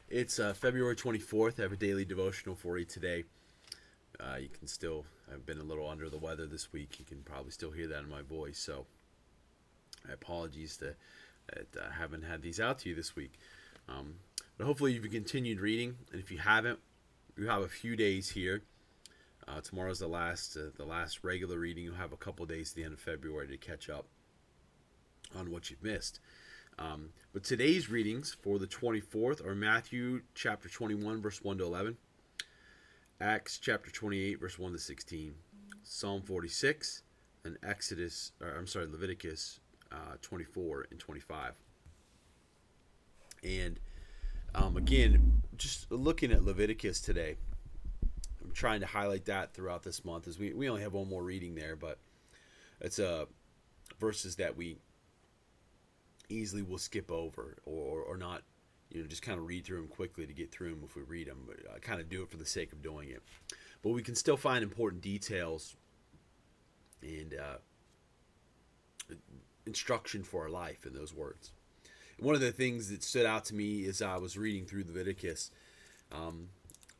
It's February 24th. I have a daily devotional for you today. You can still, I've been a little under the weather this week. You can probably still hear that in my voice. So, apologies that I haven't had these out to you this week. Um, but hopefully, you've continued reading. And if you haven't, you have a few days here. Tomorrow's the last regular reading. You'll have a couple days at the end of February to catch up on what you've missed. But today's readings for the 24th are Matthew chapter 21, verse 1 to 11, Acts chapter 28, verse 1 to 16, Psalm 46, and Leviticus 24 and 25. And again, just looking at Leviticus today, I'm trying to highlight that throughout this month as we only have one more reading there, but it's verses that we easily will skip over or not, just kind of read through them quickly to get through them if we read them. But I kind of do it for the sake of doing it. But we can still find important details and instruction for our life in those words. And one of the things that stood out to me as I was reading through Leviticus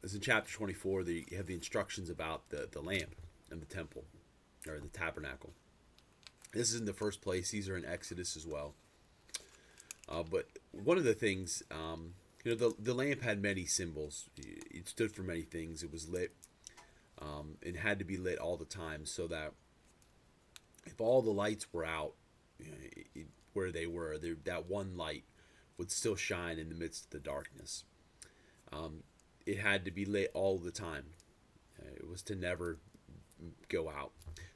is in chapter 24, you have the instructions about the lamp and the temple, or the tabernacle. This is in the first place. These are in Exodus as well. But one of the things, the lamp had many symbols. It stood for many things. It was lit. It had to be lit all the time so that if all the lights were out, where they were, that one light would still shine in the midst of the darkness. It had to be lit all the time. It was to never go out.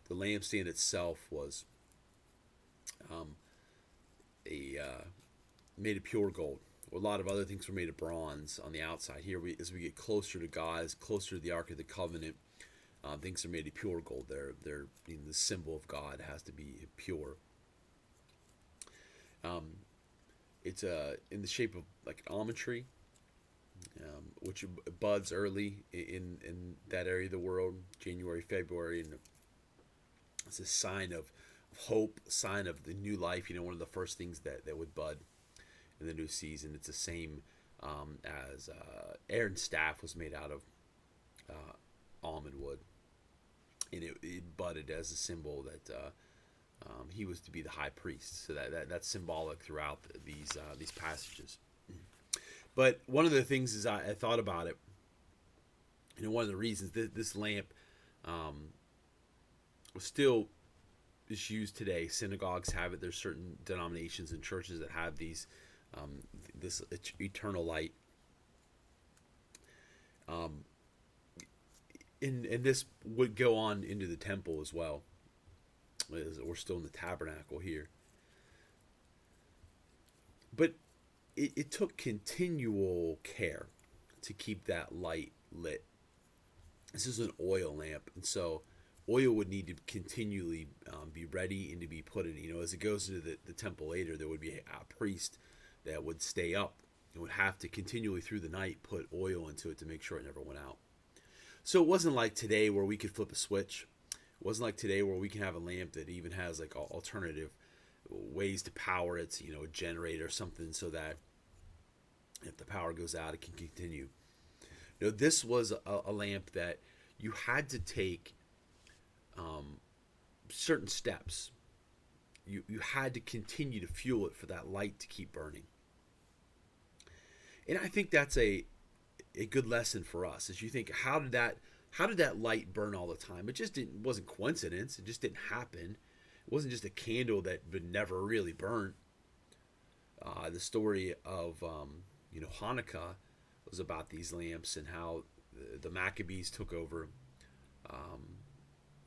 The lampstand itself was made of pure gold. A lot of other things were made of bronze on the outside. Here, as we get closer to God, as closer to the Ark of the Covenant, things are made of pure gold. They're the symbol of God has to be pure. It's in the shape of like an almond tree, which buds early in that area of the world, January, February, and it's a sign of hope, a sign of the new life. One of the first things that would bud in the new season. It's the same as Aaron's staff was made out of almond wood, and it budded as a symbol that he was to be the high priest. So that's symbolic throughout these passages. But one of the things is I thought about it. One of the reasons this lamp still is used today. Synagogues have it. There's certain denominations and churches that have this eternal light. And this would go on into the temple as well. We're still in the tabernacle here. But it took continual care to keep that light lit. This is an oil lamp, and so oil would need to continually be ready and to be put in. As it goes into the temple later, there would be a priest that would stay up and would have to continually through the night put oil into it to make sure it never went out. So it wasn't like today where we could flip a switch. It wasn't like today where we can have a lamp that even has like alternative ways to power it, a generator or something, so that if the power goes out, it can continue. This was a lamp that you had to take certain steps. You had to continue to fuel it for that light to keep burning. And I think that's a good lesson for us as you think, how did that light burn all the time? Wasn't coincidence. It just didn't happen. It wasn't just a candle that would never really burn. The story of Hanukkah was about these lamps and how the Maccabees took over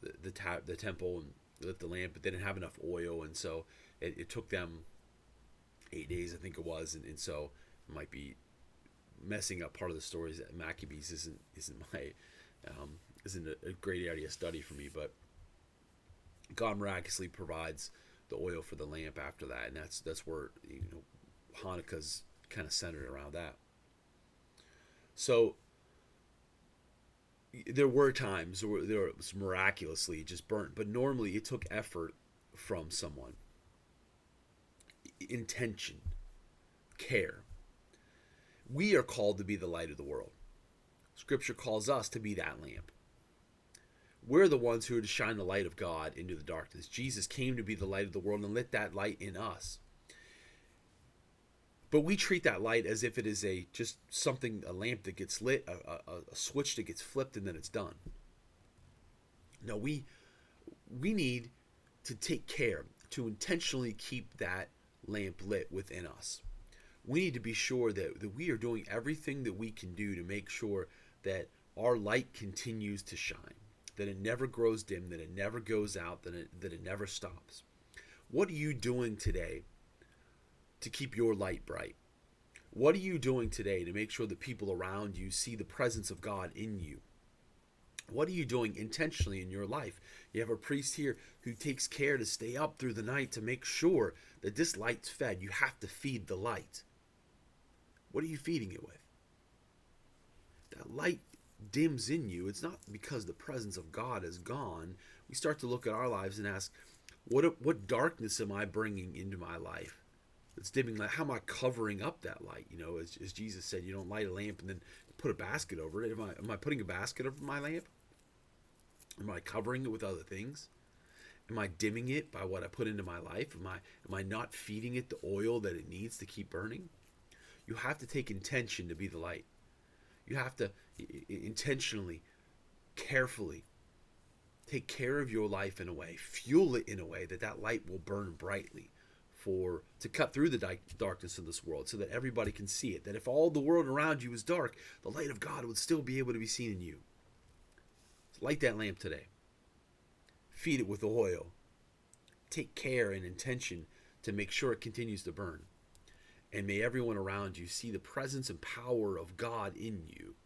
the temple and lit the lamp, but they didn't have enough oil, and so it took them 8 days, I think it was, and so it might be messing up part of the stories. That Maccabees isn't a great area of study for me, but God miraculously provides the oil for the lamp after that, and that's where Hanukkah's kind of centered around that. So there were times where it was miraculously just burnt, but normally it took effort from someone, intention, care. We are called to be the light of the world. Scripture calls us to be that lamp. We're the ones who are to shine the light of God into the darkness. Jesus came to be the light of the world and lit that light in us. But we treat that light as if it is just something, a lamp that gets lit, a switch that gets flipped, and then it's done. No, we need to take care to intentionally keep that lamp lit within us. We need to be sure that we are doing everything that we can do to make sure that our light continues to shine, that it never grows dim, that it never goes out, that it never stops. What are you doing today to keep your light bright? What are you doing today to make sure that people around you see the presence of God in you? What are you doing intentionally in your life? You have a priest here who takes care to stay up through the night to make sure that this light's fed. You have to feed the light. What are you feeding it with? That light dims in you. It's not because the presence of God is gone. We start to look at our lives and ask, what darkness am I bringing into my life? It's dimming light. How am I covering up that light? As Jesus said, you don't light a lamp and then put a basket over it. Am I putting a basket over my lamp? Am I covering it with other things? Am I dimming it by what I put into my life? Am I not feeding it the oil that it needs to keep burning? You have to take intention to be the light. You have to intentionally, carefully take care of your life in a way, fuel it in a way that light will burn brightly to cut through the darkness of this world so that everybody can see it. That if all the world around you is dark, the light of God would still be able to be seen in you. So light that lamp today. Feed it with oil. Take care and intention to make sure it continues to burn. And may everyone around you see the presence and power of God in you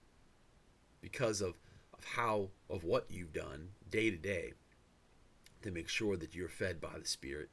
because of what you've done day to day to make sure that you're fed by the Spirit